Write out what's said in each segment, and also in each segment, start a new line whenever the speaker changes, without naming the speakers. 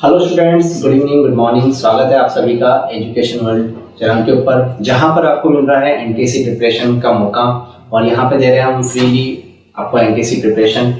Hello students, good evening, good morning. स्वागत है आप सभी का एजुकेशन वर्ल्ड चैनल के ऊपर, जहां पर आपको मिल रहा है एनटीएससी प्रिपरेशन का मौका। और यहां पे दे रहे हैं हम फ्रीली आपको एनटीएससी प्रिपरेशन,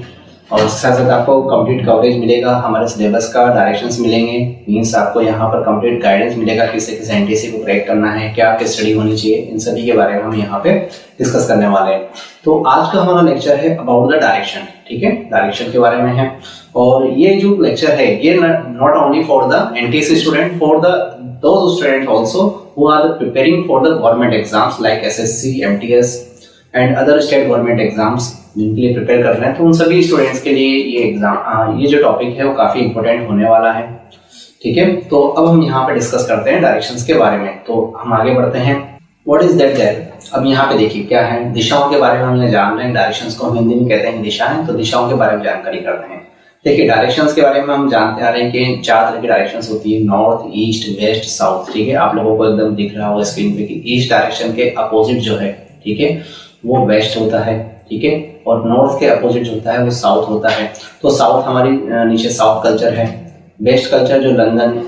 और उसके साथ साथ आपको कंप्लीट कवरेज मिलेगा, हमारे सिलेबस का डायरेक्शंस मिलेंगे। मीन्स आपको यहाँ पर कंप्लीट गाइडेंस मिलेगा किस एनटीएससी को क्रैक करना है, क्या क्या स्टडी होनी चाहिए, इन सभी के बारे में हम यहाँ पे डिस्कस करने वाले हैं। तो आज का हमारा लेक्चर है अबाउट द डायरेक्शन। ठीक है, डायरेक्शन के बारे में है। और ये जो लेक्चर है ये not only for the NTSC student, for the those student also who are preparing for the government exams like SSC, MTS and other state government exams जिनके लिए प्रिपेयर कर रहे हैं। तो उन सभी स्टूडेंट्स के लिए ये जो टॉपिक है वो काफी इंपॉर्टेंट होने वाला है। ठीक है, तो अब हम यहाँ पे डिस्कस करते हैं डायरेक्शंस के बारे में। तो हम आगे बढ़ते हैं। What is that there? अब यहाँ पे देखिए क्या है, दिशाओं के बारे में हम जान रहे हैं। डायरेक्शंस को हम हिंदी में कहते हैं दिशा है, तो दिशाओं के बारे में जानकारी करते हैं। देखिए, डायरेक्शंस के बारे में हम जानते आ रहे हैं कि 4 तरह की डायरेक्शंस होती है, नॉर्थ, ईस्ट, वेस्ट, साउथ। ठीक है, आप लोगों को एकदम दिख रहा होगा स्क्रीन पे कि ईस्ट डायरेक्शन के अपोजिट जो है, ठीक है, वो वेस्ट होता है। ठीक है, और नॉर्थ के अपोजिट जो होता है वो साउथ होता है। तो साउथ हमारी नीचे साउथ कल्चर है। वेस्ट कल्चर जो लंदन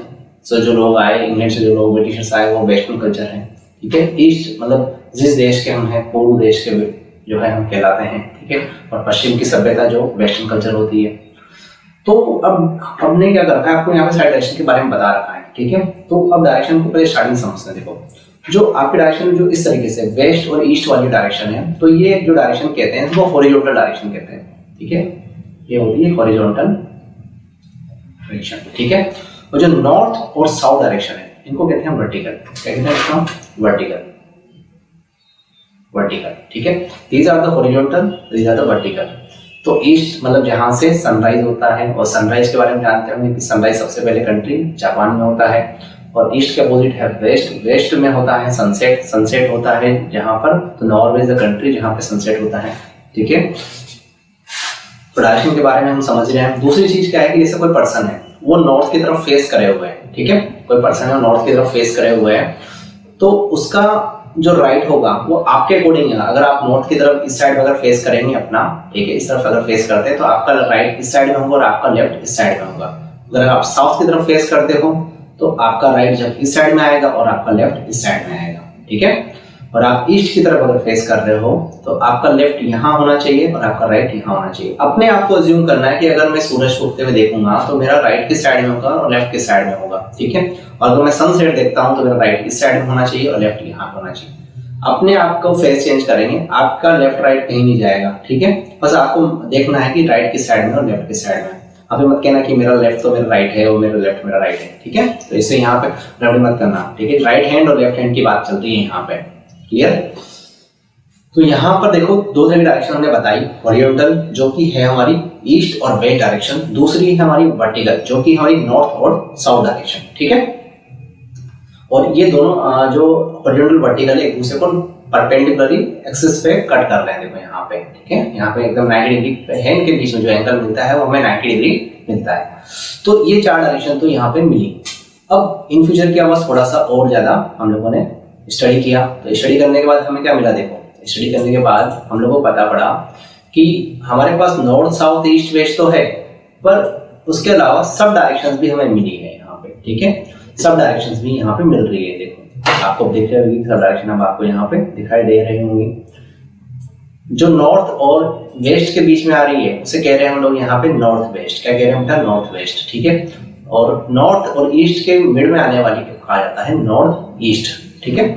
से जो लोग आए, इंग्लैंड से जो लोग ब्रिटिशर्स आए, वो वेस्टर्न कल्चर है। ठीक है, ईस्ट मतलब जिस देश के हम हैं, पूर्व देश के जो है हम कहलाते हैं। ठीक है, और पश्चिम की सभ्यता जो वेस्टर्न कल्चर होती है। तो अब हमने क्या कर रखा है, आपको यहाँ पे साइड डायरेक्शन के बारे में बता रखा है। ठीक है, तो अब डायरेक्शन को पहले स्टार्टिंग समझते हैं। देखो, जो आपकी डायरेक्शन जो इस तरीके से वेस्ट और ईस्ट वाली डायरेक्शन है, तो ये जो डायरेक्शन कहते हैं वो हॉरिजॉन्टल डायरेक्शन कहते हैं। ठीक है, ये होती है हॉरिजॉन्टल डायरेक्शन। ठीक है, और जो नॉर्थ और साउथ डायरेक्शन है इनको कहते हैं वर्टिकल। क्या कहते हैं इसको? वर्टिकल। वर्टिकल। ठीक है, these are the horizontal, these are the vertical. तो ईस्ट मतलब जहां से सनराइज होता है, और सनराइज के बारे में जानते होंगे कि सनराइज सबसे पहले कंट्री जापान में होता है। और ईस्ट के अपोजिट है वेस्ट, वेस्ट में होता है सनसेट, सनसेट होता है जहां पर, तो नॉर्वे इज द कंट्री जहां पे सनसेट होता है। ठीक है, तो डायरेक्शन के बारे में हम समझ रहे हैं। दूसरी चीज क्या है कि जैसे कोई पर्सन है वो नॉर्थ की तरफ फेस करे हुए है। ठीक है, कोई पर्सन है नॉर्थ की तरफ फेस करे हुए है, तो उसका जो राइट होगा वो आपके अकॉर्डिंग है। अगर आप नॉर्थ की तरफ इस साइड में अगर फेस करेंगे अपना, ठीक है, इस तरफ अगर फेस करते हैं तो आपका राइट इस साइड में होगा और आपका लेफ्ट इस साइड में होगा। अगर आप साउथ की तरफ फेस करते हो तो आपका राइट जब इस साइड में आएगा और आपका लेफ्ट इस साइड में आएगा। ठीक है, और आप ईस्ट की तरफ अगर फेस कर रहे हो तो आपका लेफ्ट यहाँ होना चाहिए और आपका राइट यहाँ होना चाहिए। अपने आप को अज्यूम करना है कि अगर मैं सूरज को उगते हुए देखूंगा तो मेरा राइट की साइड में होगा और लेफ्ट की साइड में होगा। ठीक है, और अगर मैं सनसेट देखता हूँ तो मेरा राइट इस साइड में होना चाहिए और लेफ्ट यहाँ होना चाहिए। अपने आप को फेस चेंज करेंगे, आपका लेफ्ट राइट कहीं नहीं जाएगा। ठीक है, बस आपको देखना है कि राइट की साइड में और लेफ्ट की साइड में। अभी मत कहना कि मेरा लेफ्ट तो मेरा राइट है और मेरा लेफ्ट मेरा राइट है। ठीक है, तो इससे यहाँ पे गड़बड़ी मत करना। ठीक है, राइट हैंड और लेफ्ट हैंड की बात चल रही है यहाँ पे। क्लियर? तो यहाँ पर देखो, 2 तरह की डायरेक्शन हमने बताई। हॉरिजॉन्टल जो कि है हमारी ईस्ट और वेस्ट डायरेक्शन, दूसरी है हमारी वर्टिकल जो कि हमारी नॉर्थ और साउथ डायरेक्शन। ठीक है, और ये दोनों जो हॉरिजॉन्टल वर्टिकल है एक दूसरे को परपेंडिकुलरली एक्सिस पे कट कर रहे हैं। देखो यहाँ पे, ठीक है, यहाँ पे एकदम 90 डिग्री हैंड के बीच में जो एंगल मिलता है वो हमें 90 डिग्री मिलता है। तो ये 4 डायरेक्शन तो यहाँ पे मिली। अब इन फ्यूचर की आवाज थोड़ा सा और ज्यादा हम लोगों ने स्टडी किया। तो स्टडी करने के बाद हमें क्या मिला? देखो, स्टडी करने के बाद हम लोगों को पता पड़ा कि हमारे पास नॉर्थ, साउथ, ईस्ट, वेस्ट तो है, पर उसके अलावा सब डायरेक्शंस भी हमें मिली है यहाँ पे। ठीक है, सब डायरेक्शंस भी यहाँ पे मिल रही है। देखो, आपको दिख रही होगी सब डायरेक्शन अब आपको यहाँ पे दिखाई दे रही होंगी। जो नॉर्थ और वेस्ट के बीच में आ रही है उसे कह रहे हैं हम लोग यहाँ पे नॉर्थ वेस्ट। क्या कह रहे हैं बेटा? North west. ठीक है, और नॉर्थ और ईस्ट के मिड में आने वाली को कहा जाता है नॉर्थ ईस्ट। ठीक है,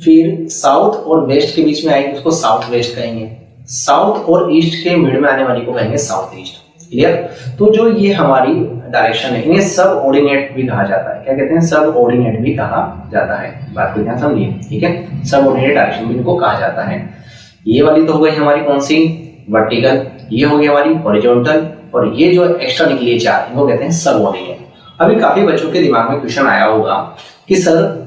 फिर साउथ और वेस्ट के बीच में आएगी उसको साउथ वेस्ट कहेंगे। साउथ और ईस्ट के मिड में आने वाली को कहेंगे साउथ ईस्ट। क्लियर? तो जो ये हमारी डायरेक्शन है इन्हें सब ऑर्डिनेट भी कहा जाता है। क्या कहते हैं? सब ऑर्डिनेट भी कहा जाता है। बात को ध्यान समझिए। ठीक है, सब ऑर्डिनेट डायरेक्शन भी इनको कहा जाता है। ये वाली तो हो गई हमारी कौन सी? वर्टिकल। ये हो गई हमारी हॉरिजॉन्टल, और ये जो एक्स्ट्रा निकली है 4 इनको कहते हैं सब ऑर्डिनेट। अभी काफी बच्चों के दिमाग में क्वेश्चन आया होगा कि सर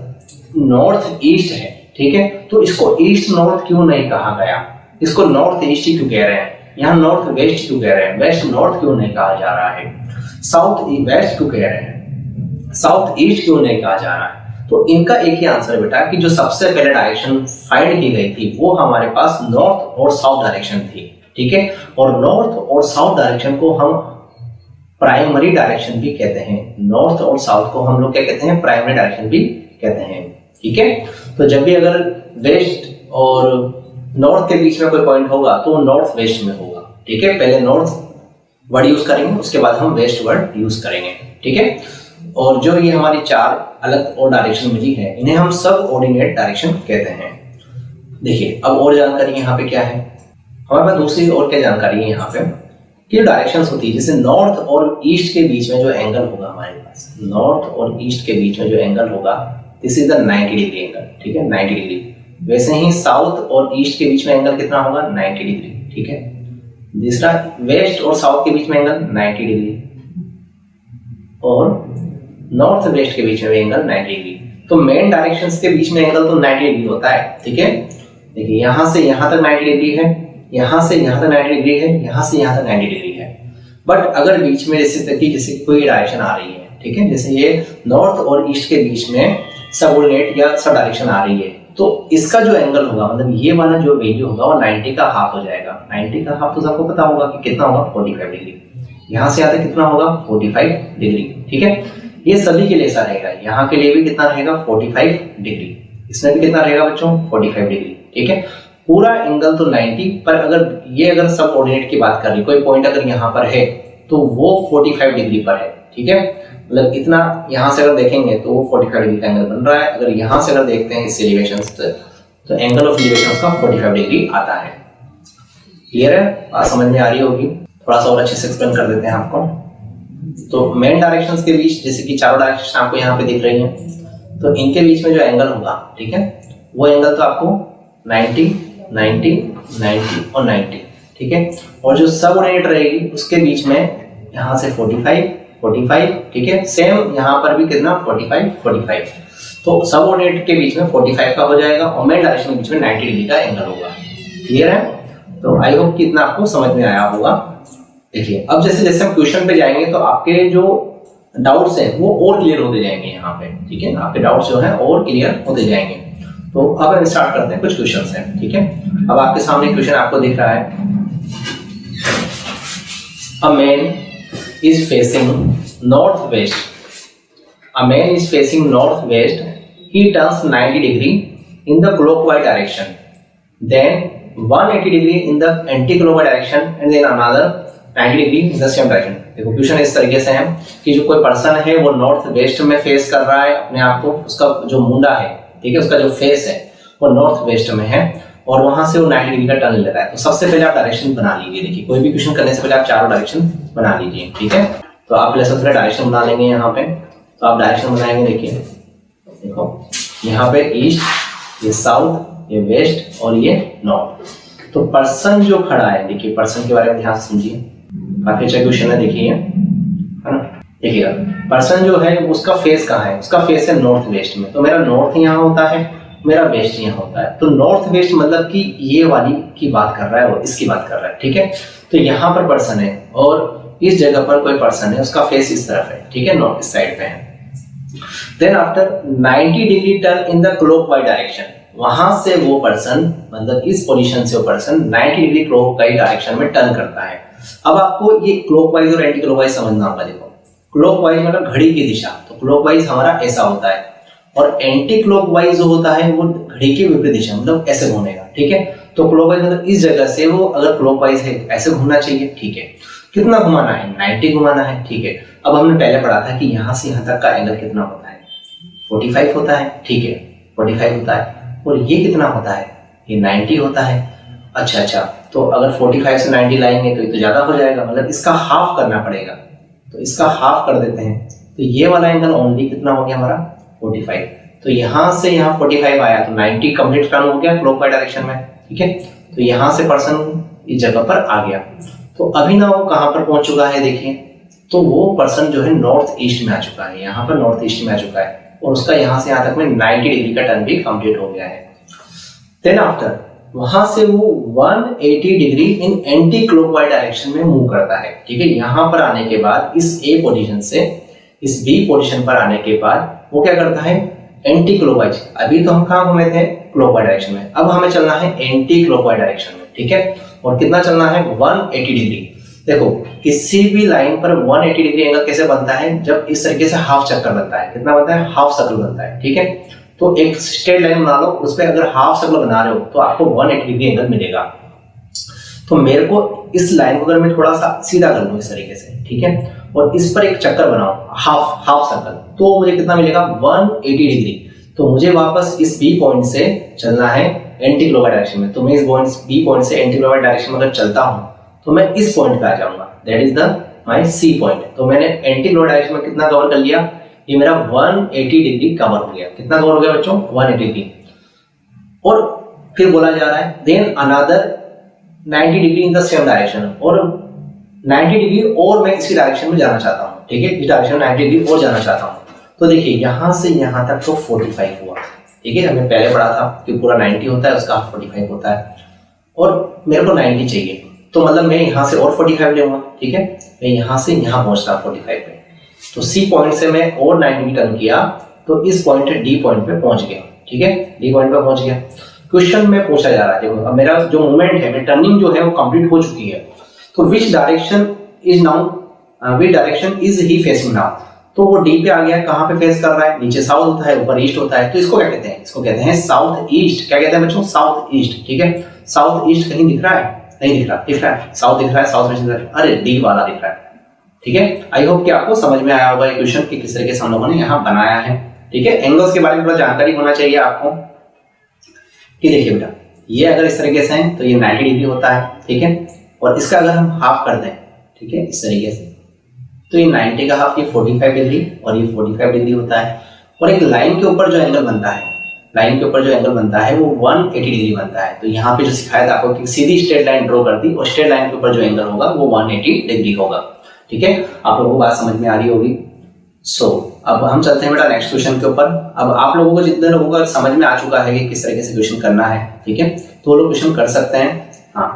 नॉर्थ ईस्ट है, ठीक है, तो इसको ईस्ट नॉर्थ क्यों नहीं कहा गया? इसको नॉर्थ ईस्ट ही क्यों कह रहे हैं? यहाँ नॉर्थ वेस्ट क्यों कह रहे हैं? वेस्ट नॉर्थ क्यों नहीं कहा जा रहा है? साउथ वेस्ट क्यों कह रहे हैं? साउथ ईस्ट क्यों नहीं कहा जा रहा है? तो इनका एक ही आंसर बेटा कि जो सबसे पहले डायरेक्शन फाइंड की गई थी वो हमारे पास नॉर्थ और साउथ डायरेक्शन थी। ठीक है, और नॉर्थ और साउथ डायरेक्शन को हम प्राइमरी डायरेक्शन भी कहते हैं। नॉर्थ और साउथ को हम लोग क्या कहते हैं, प्राइमरी डायरेक्शन भी कहते हैं। ठीक है, तो जब भी अगर वेस्ट और नॉर्थ के बीच में कोई पॉइंट होगा तो नॉर्थ वेस्ट में होगा। ठीक है, पहले नॉर्थ वर्ड यूज करेंगे, उसके बाद हम वेस्ट वर्ड यूज करेंगे। ठीक है, और जो ये हमारी चार अलग और डायरेक्शन मिली है, इन्हें हम सब ऑर्डिनेट डायरेक्शन कहते हैं। देखिए अब और जानकारी यहाँ पे क्या है, हमारे पास दूसरी और क्या जानकारी है यहाँ पे कि डायरेक्शंस होती है, जैसे नॉर्थ और ईस्ट के बीच में जो एंगल होगा हमारे पास, नॉर्थ और ईस्ट के बीच में जो एंगल होगा, this is the 90 degree angle. ठीक है, 90 डिग्री। वैसे ही साउथ और ईस्ट के बीच में एंगल कितना होगा, 90 डिग्री। ठीक है, दूसरा वेस्ट और साउथ के बीच में एंगल 90 डिग्री, और नॉर्थ वेस्ट के बीच में एंगल 90 डिग्री। तो मेन डायरेक्शंस के बीच में एंगल तो 90 डिग्री होता है। ठीक है, देखिए यहाँ से यहाँ तक 90 डिग्री है, यहाँ से यहाँ तक 90 डिग्री है, यहाँ से यहाँ तक 90 डिग्री है। बट अगर बीच में जैसे कोई डायरेक्शन आ रही है, ठीक है, जैसे ये नॉर्थ और ईस्ट के बीच में सबऑर्डिनेट या सब डायरेक्शन आ रही है, तो इसका जो एंगल होगा, मतलब ये वाला जो वैल्यू होगा वो 90 का हाफ हो जाएगा। 90 का हाफ तो सबको पता होगा कि कितना होगा, 45 डिग्री। यहाँ से यहाँ तक कितना होगा, 45 डिग्री। ठीक है, ये सभी के लिए ऐसा रहेगा। यहाँ के लिए भी कितना रहेगा, 45 डिग्री। इसमें भी कितना रहेगा बच्चों, 45 डिग्री। ठीक है, पूरा एंगल तो 90, पर अगर सब ऑर्डिनेट की बात कर रही, कोई पॉइंट अगर यहाँ पर है तो वो 45 डिग्री पर है। ठीक है, मतलब इतना यहाँ से अगर देखेंगे तो वो 45 डिग्री का एंगल बन रहा है। अगर यहाँ से अगर देखते हैं इस एलिवेशन से, तो एंगल ऑफ एलिवेशन का 45 डिग्री आता है। क्लियर है, बात समझ में आ रही होगी। थोड़ा सा और अच्छे से एक्सप्लेन कर देते हैं आपको। तो मेन डायरेक्शंस के बीच, जैसे कि चारों डायरेक्शन आपको यहाँ पे दिख रही हैं, तो इनके बीच में जो एंगल होगा, ठीक है, वो एंगल तो आपको 90, 90, 90 और 90। ठीक है, और जो सब ऑर्डिनेट रहेगी उसके बीच में यहाँ से 45, 45। ठीक है, सेम यहाँ पर भी कितना, 45, 45। तो सब ऑर्डिनेट के बीच में 45 का हो जाएगा, और मेन डायरेक्शन के बीच में 90 डिग्री का एंगल होगा। क्लियर है, तो आई होप कि इतना आपको समझ में आया होगा। देखिए अब जैसे जैसे हम क्वेश्चन पे जाएंगे तो आपके जो डाउट्स हैं वो और क्लियर होते जाएंगे यहाँ पे। ठीक है, आपके डाउट्स जो हैं और क्लियर होते जाएंगे। तो अब हम स्टार्ट करते हैं, कुछ क्वेश्चंस हैं। ठीक है, अब आपके सामने क्वेश्चन आपको दिख रहा है, a man is facing north west, a man is facing north west, he turns 90 degree in the clockwise direction, then 180 degree in the anti clockwise direction, and then another 90 degree in the same direction. देखो question इस तरीके से है कि जो कोई person है वो नॉर्थ वेस्ट में फेस कर रहा है अपने आप को, उसका जो मुंडा है, ठीक है, उसका जो फेस है वो नॉर्थ वेस्ट में है, और वहां से वो 90 डिग्री का टर्न ले रहा है। तो सबसे पहले आप डायरेक्शन बना लीजिए। देखिए कोई भी क्वेश्चन करने से पहले आप चारों डायरेक्शन बना लीजिए। ठीक है, तो आप पहले सबसे पहले डायरेक्शन बना लेंगे। यहाँ पे तो आप डायरेक्शन बनाएंगे। देखिए देखो यहाँ पे ईस्ट, ये साउथ, ये वेस्ट और ये नॉर्थ। तो पर्सन जो खड़ा है, देखिए पर्सन के बारे में ध्यान से समझिए, काफी अच्छा क्वेश्चन है। देखिए है ना, देखिएगा पर्सन जो है उसका फेस कहाँ है, उसका फेस है नॉर्थ वेस्ट में। तो मेरा नॉर्थ यहाँ होता है, मेरा वेस्ट यहाँ होता है। तो नॉर्थ वेस्ट मतलब कि ये वाली की बात कर रहा है, वो इसकी बात कर रहा है। ठीक है, तो यहाँ पर पर्सन है और इस जगह पर कोई पर्सन है, उसका फेस इस तरफ है। ठीक है, नॉर्थ इस साइड पे है। Then after 90 degree turn in the clockwise direction, वहां से वो पर्सन, मतलब इस पोजीशन से वो पर्सन 90 डिग्री क्लॉकवाइज डायरेक्शन में टर्न करता है। अब आपको ये क्लॉकवाइज और एंटी क्लॉकवाइज समझना होगा। देखो क्लॉकवाइज मतलब घड़ी की दिशा, तो क्लॉकवाइज हमारा ऐसा होता है, और एंटी क्लॉकवाइज जो होता है वो घड़ी की विपरीत दिशा, मतलब ऐसे घूमेगा। ठीक है, तो क्लॉकवाइज मतलब इस जगह से वो अगर क्लॉकवाइज है ऐसे घूमना चाहिए। ठीक है, कितना घुमाना है, 90 घुमाना है। ठीक है, अब हमने पहले पढ़ा था कि यहाँ से यहाँ तक का एंगल कितना होता है, 45 होता है। ठीक है, 45 होता है, और ये कितना होता है, ये 90 होता है। अच्छा, तो अगर 45 से 90 लाएंगे तो ये तो ज्यादा हो जाएगा, मतलब इसका हाफ करना पड़ेगा। तो इसका हाफ कर देते हैं, तो ये वाला एंगल ओनली कितना हो गया हमारा, 45। तो यहाँ से यहाँ 45 आया, तो 90 कंप्लीट टर्न हो गया क्लॉकवाइज डायरेक्शन में। ठीक है, तो यहाँ से पर्सन इस जगह पर आ गया। तो अभी ना वो कहाँ पर पहुंच चुका है, देखिए, तो वो पर्सन जो है नॉर्थ ईस्ट में आ चुका है, यहाँ पर नॉर्थ ईस्ट में आ चुका है, और उसका यहाँ से यहाँ तक में 90 डिग्री का टर्न भी कंप्लीट हो गया है। देन आफ्टर वहां से वो 180 डिग्री इन एंटी क्लॉकवाइज डायरेक्शन में मूव करता है। ठीक है, यहाँ पर आने के बाद इस ए पोजीशन से इस बी पोजीशन पर आने के बाद वो क्या करता है, एंटी क्लॉकवाइज। अभी तो हम कहाँ घूमे थे, क्लॉकवाइज डायरेक्शन में, अब हमें चलना है एंटी क्लॉकवाइज डायरेक्शन में। ठीक है, और कितना चलना है, 180 डिग्री। देखो किसी भी लाइन पर 180 डिग्री एंगल कैसे बनता है, जब इस तरीके से हाफ चक्कर बनता है। कितना बनता है? हाफ सर्कल बनता है, ठीक है। तो एक स्ट्रेट लाइन बना लो, उस पर अगर हाफ सर्कल बना रहे हो तो आपको 180 डिग्री एंगल मिलेगा। तो मेरे को इस लाइन को अगर मैं थोड़ा सा सीधा कर लूं इस तरीके से, ठीक है, और इस पर एक चक्कर बनाओ हाफ सर्कल, तो मुझे कितना मिलेगा? 180 डिग्री। तो मुझे वापस इस बी पॉइंट से चलना है एंटी क्लॉकवाइज डायरेक्शन में। तो मैं इस बी पॉइंट से एंटी क्लॉकवाइज डायरेक्शन में अगर चलता हूं तो मैं इस पॉइंट पे आ जाऊंगा, that is the my C point. तो मैंने एंटी क्लॉकवाइज डायरेक्शन में कितना कवर कर लिया? ये मेरा 180 डिग्री कवर हो गया। कितना कवर हो गया बच्चों? 180 डिग्री। और फिर बोला जा रहा है then another 90 degree in the same direction, और 90 डिग्री और मैं इसी डायरेक्शन में जाना चाहता हूँ, ठीक है, इस डायरेक्शन में 90 डिग्री और जाना चाहता हूँ। तो देखिए यहां से यहां तक तो 45 हुआ, ठीक है, हमने पहले पढ़ा था कि पूरा 90 होता है, उसका 45 होता है, और मेरे को 90 चाहिए। तो मतलब मैं यहाँ से और 45 लूंगा, ठीक है, मैं यहाँ से यहाँ पहुंचता 45 पे। तो सी पॉइंट से मैं और 90 टर्न किया तो इस पॉइंट डी पॉइंट पे पहुंच गया, ठीक है, डी पॉइंट पे पहुंच गया। क्वेश्चन में पूछा जा रहा है, देखो अब मेरा जो मूवमेंट है, मेरी टर्निंग जो है वो कंप्लीट हो चुकी है। तो which direction is he facing now? तो वो डी पे आ गया, कहाँ पे फेस कर रहा है? नीचे साउथ होता है, ऊपर ईस्ट होता है। तो इसको क्या कहते हैं? इसको कहते हैं साउथ ईस्ट। क्या कहते हैं बच्चों? साउथ ईस्ट, ठीक है। साउथ ईस्ट कहीं दिख रहा है? नहीं दिख रहा, दिख रहा है, साउथ दिख रहा है, साउथ वेस्ट दिख रहा है, अरे डी वाला दिख रहा है, ठीक है। आई होप कि आपको समझ में आया होगा ये क्वेश्चन कि किस तरीके से हम लोगों ने यहाँ बनाया है, ठीक है। एंगल्स के बारे में थोड़ा जानकारी होना चाहिए आपको कि देखिए बेटा, ये अगर इस तरीके से है तो ये 90 डिग्री होता है, ठीक है, और इसका अगर हम हाफ कर दें, ठीक है, इस तरीके से, तो ये 90 का हाफ, ये 45 डिग्री और ये 45 डिग्री होता है। और एक लाइन के ऊपर जो एंगल बनता है, लाइन के ऊपर जो एंगल बनता है वो 180 डिग्री बनता है। तो यहाँ पे जो सिखाया था आपको कि सीधी स्ट्रेट लाइन ड्रॉ कर दी और स्ट्रेट लाइन के ऊपर जो एंगल होगा वो 180 डिग्री होगा, ठीक है। आप लोगों को बात समझ में आ रही होगी। अब हम चलते हैं बेटा नेक्स्ट क्वेश्चन के ऊपर। अब आप लोगों को, जितने लोगों को समझ में आ चुका है कि किस तरीके से क्वेश्चन करना है, ठीक है, तो वो लोग क्वेश्चन कर सकते हैं। हाँ,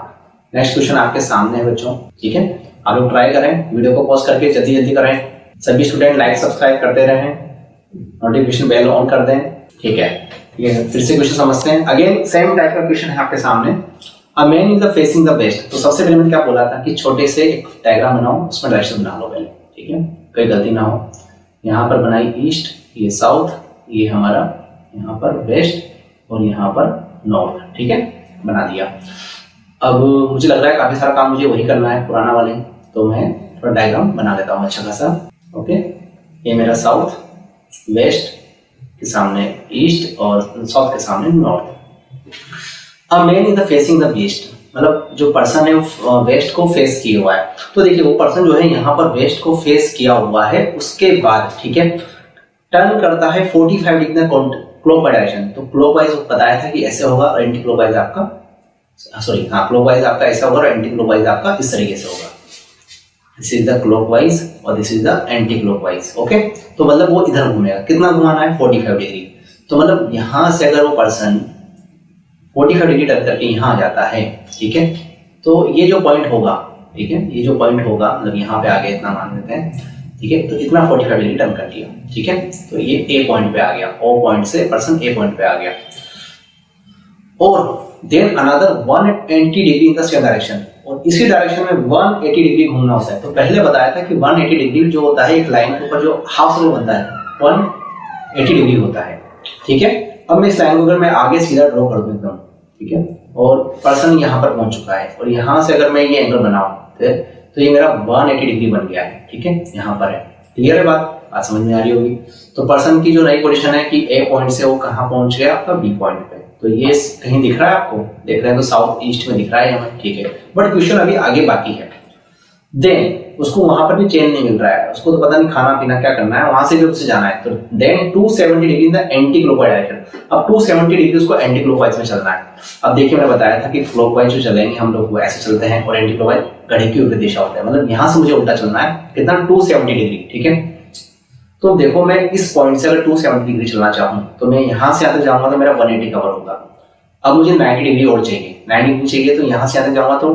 नेक्स्ट क्वेश्चन आपके सामने है बच्चों, ठीक है। आप लोग ट्राई करें, वीडियो को पॉज करके जल्दी जल्दी करें। सभी स्टूडेंट लाइक सब्सक्राइब करते रहें, नोटिफिकेशन बेल ऑन कर दें, ठीक है। फिर से क्वेश्चन समझते हैं। अगेन सेम टाइप का क्वेश्चन है आपके सामने। A man is facing the west. तो सबसे पहले मैंने क्या बोला था कि छोटे से एक डायग्राम बनाओ, उसमें डायरेक्शन बना लो पहले, ठीक है, कोई गलती ना हो। यहाँ पर बनाई ईस्ट, ये साउथ, ये हमारा यहाँ पर वेस्ट और यहाँ पर नॉर्थ, ठीक है, बना दिया। अब मुझे लग रहा है काफी सारा काम मुझे वही करना है पुराना वाले, तो मैं थोड़ा डायग्राम बना लेता हूँ अच्छा खासा। ओके, ये मेरा साउथ, वेस्ट के सामने ईस्ट और साउथ के सामने north. A man is facing the west, मतलब जो पर्सन है वो वेस्ट को फेस किया हुआ है। तो देखिए वो पर्सन जो है यहाँ पर वेस्ट को फेस किया हुआ है, उसके बाद, ठीक है, टर्न करता है 45 डिग्री क्लॉकवाइज डायरेक्शन। तो क्लॉकवाइज बताया था कि ऐसे होगा और एंटी क्लॉकवाइज आपका, सॉरी हाँ, क्लॉकवाइज आपका ऐसा होगा और एंटी क्लॉकवाइज आपका इस तरीके से होगा। दिस इज द क्लॉकवाइज और this is the anti clockwise. Okay, तो मतलब वो इधर घूमेगा, कितना घुमाना है? 45 डिग्री। तो मतलब यहां से अगर वो पर्सन 45 डिग्री टर्न करके यहाँ आ जाता है, ठीक है, तो ये जो पॉइंट होगा, ठीक है, ये जो पॉइंट होगा, मतलब यहाँ पे आगे इतना मान लेते हैं, ठीक है, तो इतना 45 डिग्री टर्न कर दिया, ठीक है, तो ये ए पॉइंट पे आ गया, ओ पॉइंट से पर्सन ए पॉइंट पे आ गया। और then another 180 degree in the same direction, और इसी डायरेक्शन में 180 डिग्री घूमना होता है। तो पहले बताया था कि 180 डिग्री जो होता है एक लाइन के ऊपर जो हाफ सर्कल बनता है 180 डिग्री होता है, ठीक है। अब मैं इस लाइन को अगर मैं आगे सीधा ड्रॉ कर दूं एकदम, ठीक है, और पर्सन यहाँ पर पहुंच चुका है, और यहाँ से अगर मैं ये एंगल बनाऊं तो ये मेरा 180 डिग्री बन गया है, ठीक है, यहाँ पर है। क्लियर है बात समझ में आ रही होगी। तो पर्सन की जो नई पोजीशन है कि ए पॉइंट से वो कहाँ पहुंच गया आपका बी पॉइंट पे। तो ये कहीं दिख रहा है आपको? देख रहे हैं तो साउथ ईस्ट में दिख रहा है हमें, ठीक है, बट क्वेश्चन अभी आगे बाकी है। देन उसको वहां पर भी चेन नहीं मिल रहा है, उसको तो पता नहीं खाना पीना क्या करना है, वहां से भी उससे जाना है। तो then 270 degree in the anti clockwise direction. अब 270 डिग्री उसको एंटी क्लॉकवाइज में चलना है। अब देखिए मैंने बताया था कि क्लॉकवाइज जो चलेंगे हम लोग वो ऐसे चलते हैं, और एंटी क्लॉकवाइज घड़ी की उल्टी दिशा होता है, मतलब यहाँ से मुझे उल्टा चलना है। कितना? 270 डिग्री, ठीक है। तो देखो मैं इस पॉइंट से अगर 270 डिग्री चलना चाहूँ तो मैं यहाँ से आते जाऊंगा तो मेरा 180 कवर होगा। अब मुझे 90 डिग्री और चाहिए, 90 डिग्री चाहिए, तो यहाँ से आते जाऊंगा तो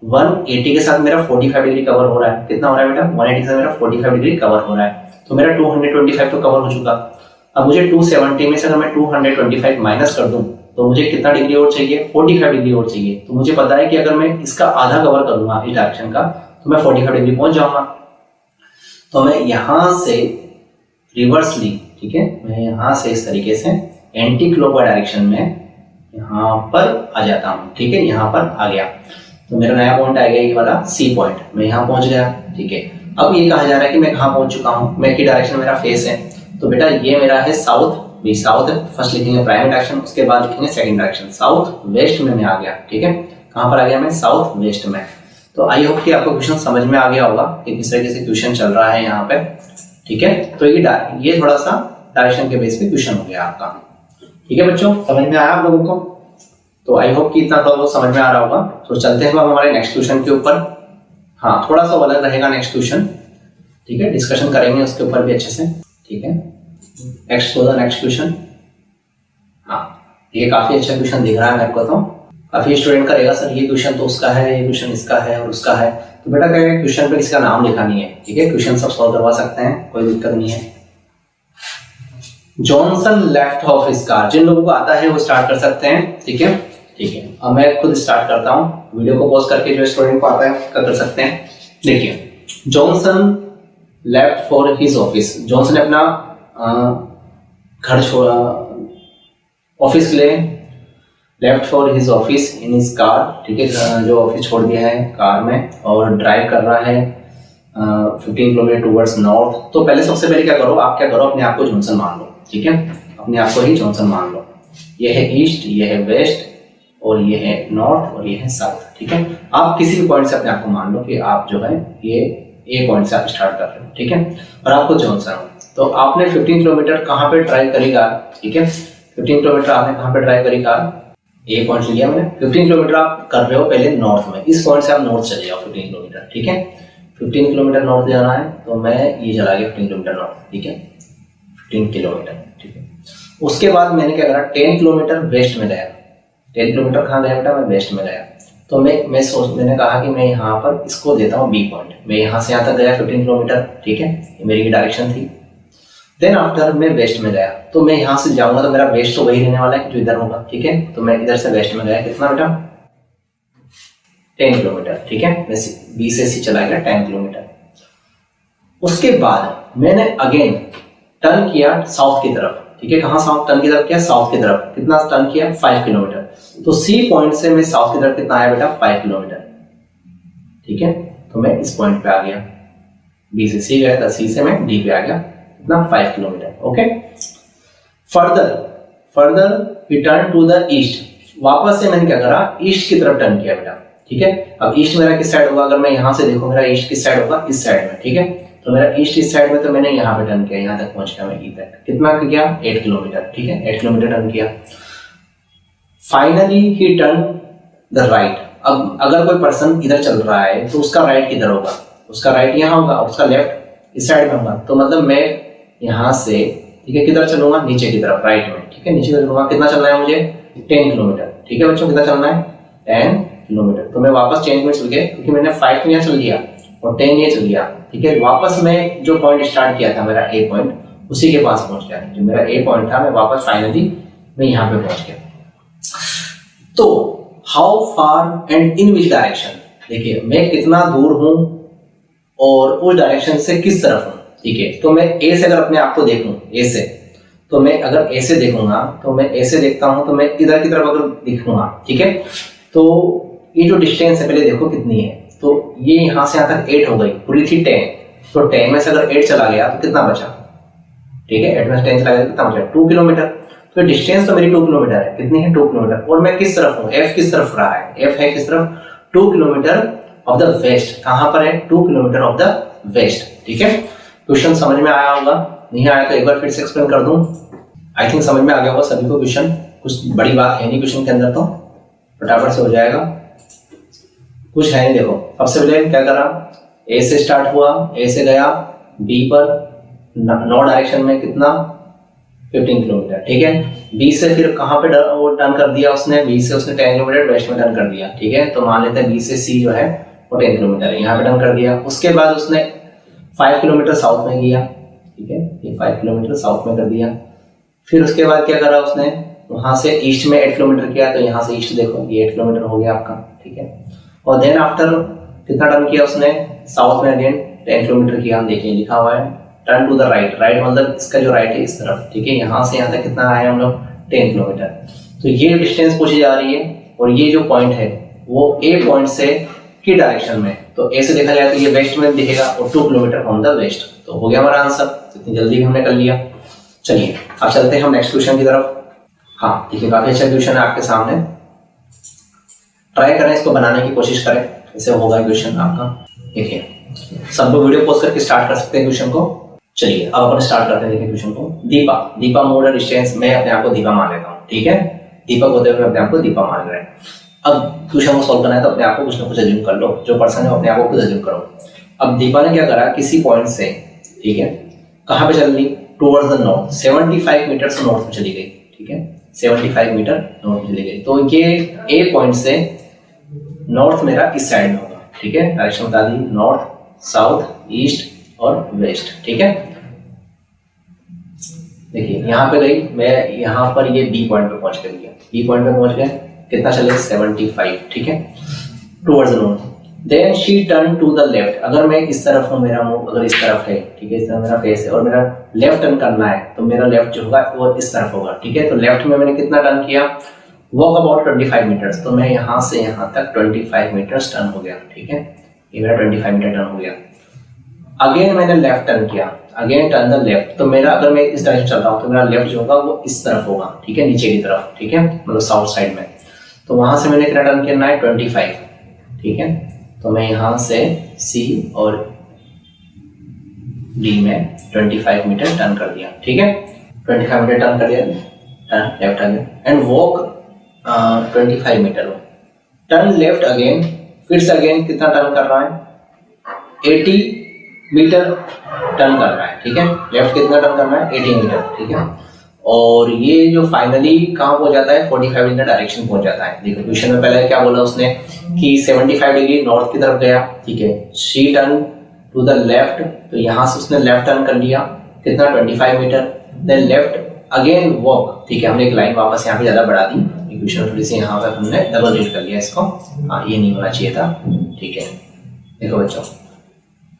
180 के साथ मेरा 45 डिग्री कवर हो रहा है। कितना हो रहा है बेटा? 180 के साथ मेरा 45 डिग्री कवर हो रहा है, तो मेरा 225 तो कवर हो चुका। अब मुझे 270 में से अगर मैं 225 माइनस कर दूं तो मुझे कितना डिग्री और चाहिए? 45 डिग्री और चाहिए। तो मुझे पता है कि अगर मैं इसका आधा कवर करूंगा इस डायरेक्शन का तो मैं 45 डिग्री पहुंच जाऊंगा। तो मैं यहाँ से रिवर्सली, ठीक है, मैं यहाँ से इस तरीके से एंटी क्लॉकवाइज डायरेक्शन में यहाँ पर आ जाता हूँ, ठीक है, यहाँ पर आ गया। तो मेरा नया पॉइंट आ गया ये वाला सी पॉइंट, मैं यहाँ पहुंच गया, ठीक है। अब ये कहा जा रहा है कि मैं कहाँ पहुंच चुका हूँ, मैं की डायरेक्शन मेरा फेस है। तो बेटा ये मेरा है साउथ, भी साउथ है, फर्स्ट लिखेंगे प्राइमरी डायरेक्शन, उसके बाद लिखेंगे सेकंड डायरेक्शन। साउथ वेस्ट में मैं आ गया, ठीक है, कहाँ पर आ गया मैं, साउथ वेस्ट में। तो आई होप कि आपको क्वेश्चन समझ में आ गया होगा कि किस तरीके से क्वेश्चन चल रहा है यहाँ पे, ठीक है। तो ये थोड़ा सा डायरेक्शन के बेस पे क्वेश्चन हो गया आपका, ठीक है बच्चों, समझ में आया आप लोगों को? तो आई होप कि इतना थोड़ा बहुत समझ में आ रहा होगा। तो चलते हैं हम हमारे नेक्स्ट क्वेश्चन के ऊपर। हाँ, थोड़ा सा अलग रहेगा नेक्स्ट क्वेश्चन, ठीक है, डिस्कशन करेंगे उसके ऊपर भी अच्छे से, ठीक है। Next question. हाँ, ये काफी अच्छा क्वेश्चन दिख रहा है मेरे को। तो काफी स्टूडेंट करेगा सर ये क्वेश्चन तो उसका है, ये क्वेश्चन इसका है और उसका है। तो बेटा क्या है, क्वेश्चन पे किसी का नाम लिखा नहीं है, ठीक है, क्वेश्चन सब सॉल्व करवा सकते हैं, कोई दिक्कत नहीं है। Johnson left of his car, जिन लोगों को आता है वो स्टार्ट कर सकते हैं, ठीक है, ठीक है। अब मैं खुद स्टार्ट करता हूँ, वीडियो को पॉज करके जो स्टूडेंट को आता है कर सकते हैं। देखिए, Johnson left for his office, Johnson ने अपना घर छोड़ा ऑफिस के लिए, left for his office in his car, ठीक है, जो ऑफिस छोड़ दिया है कार में और ड्राइव कर रहा है 15 किलोमीटर टुवर्ड्स नॉर्थ। तो पहले सबसे पहले क्या करो, आप क्या करो, अपने आप को जॉनसन मान लो, ठीक है, अपने आप को ही जॉनसन मान लो। ये है ईस्ट, ये है वेस्ट और ये है नॉर्थ और ये है साउथ, ठीक है। आप किसी भी पॉइंट से अपने आप को मान लो कि आप जो है ये ए पॉइंट से आप स्टार्ट कर रहे हो, ठीक है, और आपको जॉनसन हो। तो आपने 15 किलोमीटर कहाँ पे ड्राइव करी कार, ठीक है, 15 किलोमीटर आपने कहाँ पे ड्राइव करी कार, ए पॉइंट लिया मैंने। 15 किलोमीटर आप कर रहे हो पहले नॉर्थ में, इस पॉइंट से आप नॉर्थ चले जाओ 15 किलोमीटर, ठीक है, 15 किलोमीटर नॉर्थ जाना है। तो मैं ये चला गया 15 किलोमीटर नॉर्थ, ठीक है, 15 किलोमीटर, ठीक है। उसके बाद मैंने क्या करा, 10 किलोमीटर वेस्ट में गया। 10 किलोमीटर कहाँ गया बेटा, मैं वेस्ट में गया। तो मैंने कहा कि मैं यहाँ पर इसको देता हूँ बी पॉइंट। मैं यहाँ से यहाँ तक गया 15 किलोमीटर, ठीक है, ये मेरी डायरेक्शन थी। देन आफ्टर मैं वेस्ट में गया, तो मैं यहाँ से जाऊंगा तो मेरा वेस्ट तो वही रहने वाला है जो इधर होगा, ठीक है। तो मैं इधर से वेस्ट में गया, कितना बेटा, 10 किलोमीटर, ठीक है, मैं बी से सी चला गया 10 किलोमीटर। उसके बाद मैंने अगेन टर्न किया साउथ की तरफ, ठीक है, कहाँ साउथ टर्न की तरफ किया, साउथ की तरफ। कितना टर्न किया, 5 किलोमीटर। तो सी पॉइंट से मैं साउथ की तरफ कितना आया बेटा, 5 किलोमीटर, ठीक है। तो मैं इस पॉइंट पे आ गया, बी से सी गया था, सी से मैं डी पे आ गया, कितना, 5 kilometre, okay. Further return to the east, वापस से मैंने क्या करा, ईस्ट की तरफ टर्न किया बेटा, ठीक है। अब ईस्ट मेरा किस साइड होगा, अगर मैं यहाँ से देखूं मेरा ईस्ट किस साइड होगा, इस साइड में, ठीक है। तो मेरा ईस्ट इस साइड में, तो मैंने यहाँ पे टर्न किया, यहाँ तक पहुंच गया मैं ई तक, कितना किया, 8 किलोमीटर, ठीक है, 8 किलोमीटर टर्न किया। Finally he turn the right. अब अगर कोई पर्सन इधर चल रहा है तो उसका राइट किधर होगा, उसका राइट यहाँ होगा, उसका लेफ्ट इस साइड में होगा। तो मतलब मैं यहाँ से, ठीक है, किधर चलूंगा, नीचे की तरफ, राइट में, ठीक है, नीचे चलूंगा। कितना चलना है मुझे, 10 किलोमीटर, ठीक है बच्चों, कितना चलना है, 10 किलोमीटर। तो मैं वापस चेंज में चल गया, क्योंकि मैंने 5 यहाँ चल लिया और 10 ये चल लिया, ठीक है। वापस मैं जो पॉइंट स्टार्ट किया था मेरा ए पॉइंट, उसी के पास पहुंच गया, जो मेरा ए पॉइंट था, मैं वापस फाइनली मैं यहाँ पे पहुंच गया। तो how far and in which direction, देखिए मैं कितना दूर हूं और उस डायरेक्शन से किस तरफ हूं, ठीक है। तो मैं ए से अगर अपने आप को देखूं, ए से, तो मैं अगर ए से देखूंगा, तो मैं ए से देखता हूं, तो मैं इधर की तरफ अगर दिखूंगा, ठीक है। तो ये जो डिस्टेंस है पहले देखो कितनी है, तो ये यहाँ से यहाँ तक 8 हो गई, पूरी थी 10। तो 10 में से अगर 8 चला गया तो कितना बचा, ठीक है, 8 में से 10 चला गया तो कितना बचा, 2 किलोमीटर। तो डिस्टेंस तो मेरी 2 किलोमीटर है, कितनी है, 2 किलोमीटर। और मैं किस तरफ हूँ, एफ किस तरफ रहा है, एफ है किस तरफ, 2 किलोमीटर ऑफ द वेस्ट। कहां पर है, 2 किलोमीटर ऑफ द वेस्ट, ठीक है। क्वेश्चन समझ में आया होगा, नहीं आया तो एक बार फिर से एक्सप्लेन कर दूं। आई थिंक समझ में आ गया होगा सभी को क्वेश्चन, कुछ बड़ी बात है नहीं क्वेश्चन के अंदर, तो फटाफट से हो जाएगा, कुछ है नहीं। देखो सबसे पहले क्या करा, ए से स्टार्ट हुआ, ए से गया बी पर, नॉर्थ डायरेक्शन में कितना, 15 किलोमीटर, ठीक है। बी से फिर कहां पे वो टर्न कर दिया उसने, बी से उसने 10 किलोमीटर वेस्ट में टर्न कर दिया, ठीक है। तो मान लेते हैं बी से सी जो है वो 10 किलोमीटर है, यहाँ पे टर्न कर दिया। उसके बाद उसने 5 किलोमीटर साउथ में किया, ठीक है, ये 5 किलोमीटर साउथ में कर दिया। फिर उसके बाद क्या करा उसने, वहां से ईस्ट में 8 किलोमीटर किया, तो यहाँ से ईस्ट देखो ये 8 किलोमीटर हो गया आपका, ठीक है। और देन आफ्टर कितना टर्न किया उसने, साउथ में अगेन 10 किलोमीटर किया। हम देखिए लिखा हुआ है turn to the right, right मतलब इसका जो राइट है इस तरफ, ठीक है। यहाँ से यहाँ तक कितना आया हम लोग 10 किलोमीटर। तो ये डिस्टेंस पूछी जा रही है और ये जो पॉइंट है वो ए पॉइंट से की डायरेक्शन में, तो ए से देखा जाए तो ये वेस्ट में दिखेगा और 2 किलोमीटर फ्रॉम द वेस्ट। तो हो गया हमारा आंसर, इतनी जल्दी हमने कर लिया। चलिए अब चलते हैं हम नेक्स्ट क्वेश्चन की तरफ। हाँ देखिए काफी अच्छा क्वेश्चन है आपके सामने, ट्राई करें इसको बनाने की कोशिश करें, ऐसे होगा क्वेश्चन आपका। देखिए सब लोग वीडियो पॉज करके स्टार्ट कर सकते हैं क्वेश्चन को। चलिए अब अपन स्टार्ट करते हैं। देखिए क्वेश्चन को, दीपा, दीपा मोड डिस्टेंस, मैं अपने आप को दीपा मान लेता हूँ, ठीक है। दीपक होते हुए अपने आप को दीपा मान रहे हैं। अब क्वेश्चन को सॉल्व करना है तो अपने आप को कुछ ना कुछ अज्यूम कर लो, जो पर्सन है अपने आप को खुद अज्यूम करो। अब दीपा ने क्या करा, किसी पॉइंट से, ठीक है, कहाँ पे चल ली, टुवर्ड्स द नॉर्थ, 75 मीटर से नॉर्थ में चली गई, ठीक है, 75 मीटर नॉर्थ में चली गई। तो ये ए पॉइंट से नॉर्थ मेरा इस साइड में होगा, ठीक है, डायरेक्शन बता दी, नॉर्थ, साउथ, ईस्ट और वेस्ट, ठीक है। देखिए यहाँ पे गई मैं, यहाँ पर ये बी पॉइंट पे पहुंच कर गया, बी पॉइंट पे पहुंच गए, कितना चले 75, ठीक है, towards the north. Then she turn to the left, अगर मैं इस तरफ हूँ, मेरा मुंह अगर इस तरफ है, ठीक है, इस तरफ मेरा फेस है और मेरा लेफ्ट टर्न करना है, तो मेरा लेफ्ट जो होगा वो इस तरफ होगा, ठीक है। तो लेफ्ट में मैंने कितना टर्न किया, वॉक अबाउट 25 मीटर्स, तो मैं यहाँ से यहाँ तक 25 मीटर्स टर्न हो गया, ठीक है, ये मेरा 25 मीटर टर्न हो गया। अगेन मैंने लेफ्ट टर्न किया, अगेन टर्न द लेफ्ट, तो मेरा अगर मैं इस डायरेक्शन चलता हूँ तो मेरा लेफ्ट जो होगा वो इस तरफ होगा, ठीक है, नीचे की तरफ, ठीक है, मतलब साउथ साइड में। तो वहां से मैंने कितना टर्न करना है 25, ठीक है। तो मैं यहाँ से सी और डी में 25 मीटर टर्न कर दिया, ठीक है, 25 मीटर टर्न कर दिया, turn left again and walk 25 metre, turn left again, फिर से अगेन कितना टर्न कर रहा है 80 मीटर टर्न कर रहा है, ठीक है, लेफ्ट कितना टर्न करना है 80 मीटर, ठीक है। और ये जो फाइनली कहाँ पहुंच जाता है 45 डिग्री डायरेक्शन पहुंच जाता है। देखो क्वेश्चन में पहले क्या बोला उसने कि 75 डिग्री नॉर्थ की तरफ गया, ठीक है, she turn to the left, तो यहाँ से उसने लेफ्ट टर्न कर लिया, कितना 25 metre, then left again walk, ठीक है, हमने एक लाइन वापस यहाँ पे ज्यादा बढ़ा दी, क्वेश्चन थोड़ी सी यहाँ पर हमने डबल रीड कर लिया इसको, हाँ ये नहीं होना चाहिए था, ठीक है। देखो बच्चों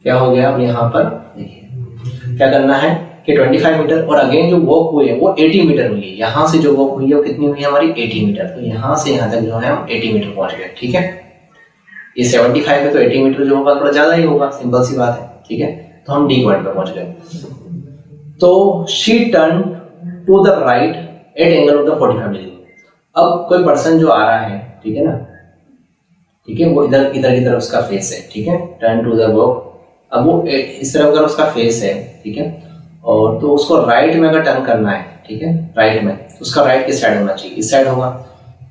क्या हो गया, अब यहाँ पर देखिए क्या करना है कि 25 मीटर और अगेन जो वॉक हुई है वो 80 मीटर हुई है, यहाँ से जो वॉक हुई है वो कितनी हुई है हमारी 80 मीटर, तो यहाँ से यहाँ तक जो है हम 80 मीटर पहुंच गए, ठीक है। ये 75 में तो 80 मीटर जो होगा थोड़ा ज्यादा ही होगा, सिंपल सी बात है, ठीक है। तो हम डी पॉइंट पे पहुंच गए। तो she turn to the right at angle of the 45 degree. अब कोई पर्सन जो आ रहा है, ठीक है ना, ठीक है, वो इधर इधर की तरफ उसका फेस है, ठीक है, टर्न टू द वॉक, अब वो इस तरफ अगर उसका फेस है, ठीक है, और तो उसको राइट में अगर टर्न करना है, ठीक है, राइट में, उसका राइट किस साइड होना चाहिए, इस साइड होगा।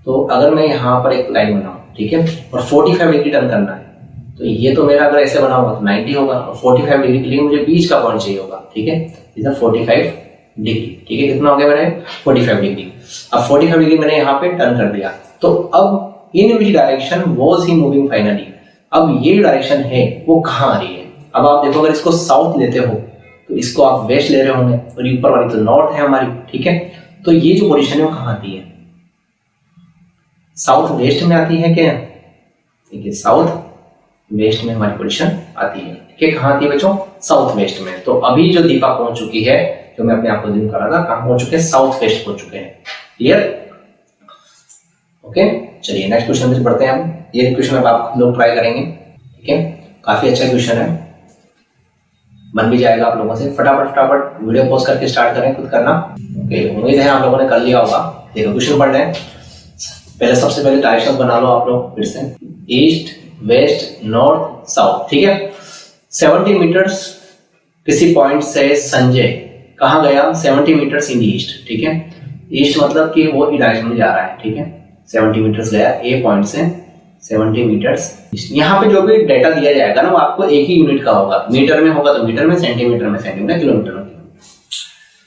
तो अगर मैं यहाँ पर एक लाइन बनाऊँ, ठीक है, और 45 डिग्री टर्न करना है, तो ये तो मेरा अगर ऐसे बना होगा तो 90 होगा, और 45 डिग्री के लिए मुझे बीच का पॉइंट चाहिए होगा, ठीक है, इधर 45 डिग्री, ठीक है, कितना हो गया मेरे 45 डिग्री। अब 45 डिग्री मैंने यहाँ पे टर्न कर दिया, तो अब in which direction was he moving finally, अब ये डायरेक्शन है वो कहाँ आ रही है। अब आप देखो अगर इसको साउथ लेते हो तो इसको आप वेस्ट ले रहे होंगे, और ऊपर वाली तो नॉर्थ है हमारी, ठीक है। तो ये जो पोजीशन है वो कहाँ आती है, साउथ वेस्ट में आती है क्या, ठीक है, साउथ वेस्ट में हमारी पोजीशन आती है, ठीक है, कहाँ आती है बच्चों, साउथ वेस्ट में। तो अभी जो दीपा पहुंच चुकी है, जो मैं अपने आप को जिम कर रहा था, कहाँ पहुंच चुके हैं, साउथ वेस्ट पहुंच चुके हैं, क्लियर, ओके। चलिए नेक्स्ट क्वेश्चन पे बढ़ते हैं हम, ये क्वेश्चन अब आप लोग ट्राई करेंगे, ठीक है, काफी अच्छा क्वेश्चन है, बन भी जाएगा आप लोगों से। फटाफट वीडियो पॉज करके स्टार्ट करें, खुद करना, ओके। उम्मीद है आप लोगों ने कर लिया होगा। देखो क्वेश्चन पढ़ रहे हैं, पहले सबसे पहले डायरेक्शन बना लो आप लोग फिर से, ईस्ट वेस्ट नॉर्थ साउथ, ठीक है। 70 मीटर्स किसी पॉइंट से संजय कहाँ गया, 70 मीटर्स इन ईस्ट, ठीक है, ईस्ट मतलब कि वो डायरेक्शन में जा रहा है, ठीक है, 70 मीटर्स गया ए पॉइंट से 70 मीटर्स। यहाँ पे जो भी डेटा दिया जाएगा ना वो आपको एक ही यूनिट का होगा, मीटर में होगा तो मीटर में, सेंटीमीटर में सेंटीमीटर, किलोमीटर में।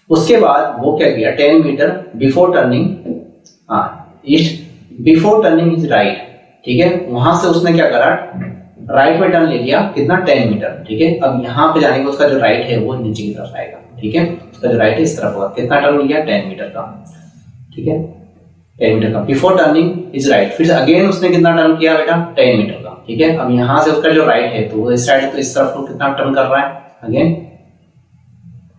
उसके बाद वो क्या किया, 10 मीटर बिफोर टर्निंग, हाँ east, before turning is right, ठीक है, वहां से उसने क्या करा, राइट में टर्न ले लिया, कितना 10 मीटर, ठीक है। अब यहाँ पे जाने का उसका जो राइट है वो नीचे की तरफ आएगा, ठीक है, उसका जो राइट है इस तरफ होगा, कितना टर्न लिया 10 मीटर का, ठीक है। 10 मीटर का। बिफोर टर्निंग इज राइट, फिर अगेन उसने कितना टर्न किया बेटा 10 मीटर का, ठीक है। अब यहाँ से उसका जो राइट है तो वो इस साइड तो इस तरफ को कितना टर्न कर रहा है अगेन,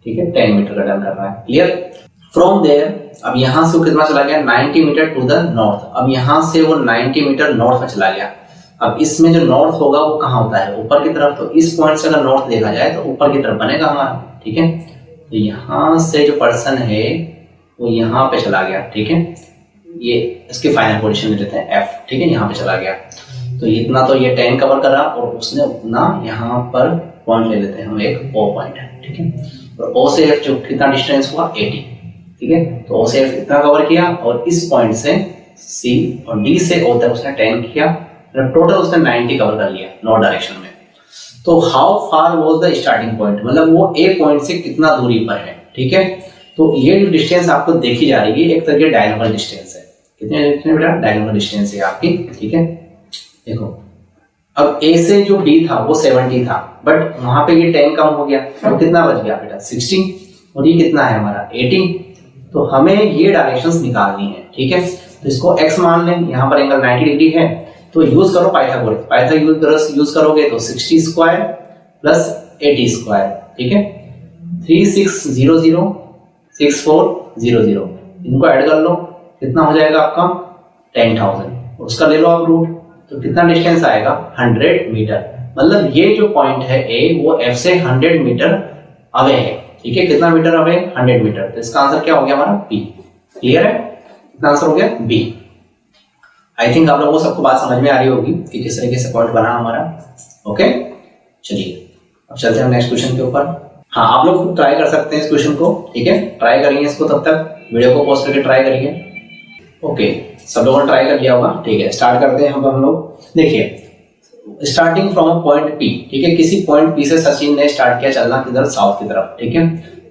ठीक है 10 मीटर का टर्न कर रहा है, क्लियर। फ्रॉम देयर अब यहाँ से वो कितना चला गया 90 मीटर टू द नॉर्थ, अब यहाँ से वो 90 मीटर नॉर्थ में चला गया। अब इसमें जो नॉर्थ होगा वो कहाँ होता है ऊपर की तरफ, तो इस पॉइंट से अगर नॉर्थ देखा जाए तो ऊपर की तरफ बनेगा हमारा, ठीक है। तो यहाँ से जो पर्सन है वो यहाँ पे चला गया, ठीक है, ये इसकी फाइनल पोजीशन ले लेते हैं F, ठीक है, यहाँ पे चला गया। तो इतना तो ये 10 कवर करा और उसने उतना यहाँ पर पॉइंट ले लेते हैं हम एक O पॉइंट, ठीक है। और O से F जो कितना डिस्टेंस हुआ 80, ठीक है। तो O से F इतना कवर किया और इस पॉइंट से C और D से O तक उसने 10 किया, टोटल उसने 90 कवर कर लिया नॉर्थ डायरेक्शन में। तो how far was the starting point, मतलब वो ए पॉइंट से कितना दूरी पर है, ठीक है। तो ये जो डिस्टेंस आपको देखी जा रही है एक तरह की डायगोनल डिस्टेंस है, कितने बेटा डायगोनल डिस्टेंस है आपकी, ठीक है। देखो अब ए से जो B था वो 70 था, बट वहां पे ये 10 कम हो गया तो कितना बच गया बेटा 60, और ये कितना है हमारा 80। तो हमें ये डायरेक्शंस निकालनी है, ठीक है। तो इसको x मान लें, यहाँ पर एंगल 90 डिग्री है, तो यूज करो पाइथागोरस, पाइथागोरस यूज करोगे तो 60 स्क्वायर प्लस 80 स्क्वायर, ठीक है। 3600 6400 इनको ऐड कर लो, कितना हो जाएगा आपका 10,000, उसका ले लो आप रूट, तो कितना डिस्टेंस आएगा 100 मीटर। मतलब ये जो पॉइंट है ए वो F से 100 मीटर अवे है, ठीक है। कितना मीटर अवे 100 मीटर, तो इसका आंसर क्या हो गया हमारा B, क्लियर है, कितना आंसर हो गया B। आई थिंक आप लोगों को सबको बात समझ में आ रही होगी कि किस तरीके से पॉइंट बना हमारा, ओके। चलिए अब चलते हैं नेक्स्ट क्वेश्चन के ऊपर। हाँ आप लोग ट्राई कर सकते हैं इस क्वेश्चन को, ठीक है, ट्राई करिए इसको, तब तक वीडियो को पॉज करके ट्राई करिए। ओके सब लोगों ने ट्राई कर लिया होगा, ठीक है। स्टार्ट करते हैं हम लोग। देखिए स्टार्टिंग फ्रॉम पॉइंट P, ठीक है, किसी पॉइंट P से सचिन ने स्टार्ट किया चलना किधर साउथ की तरफ, ठीक है।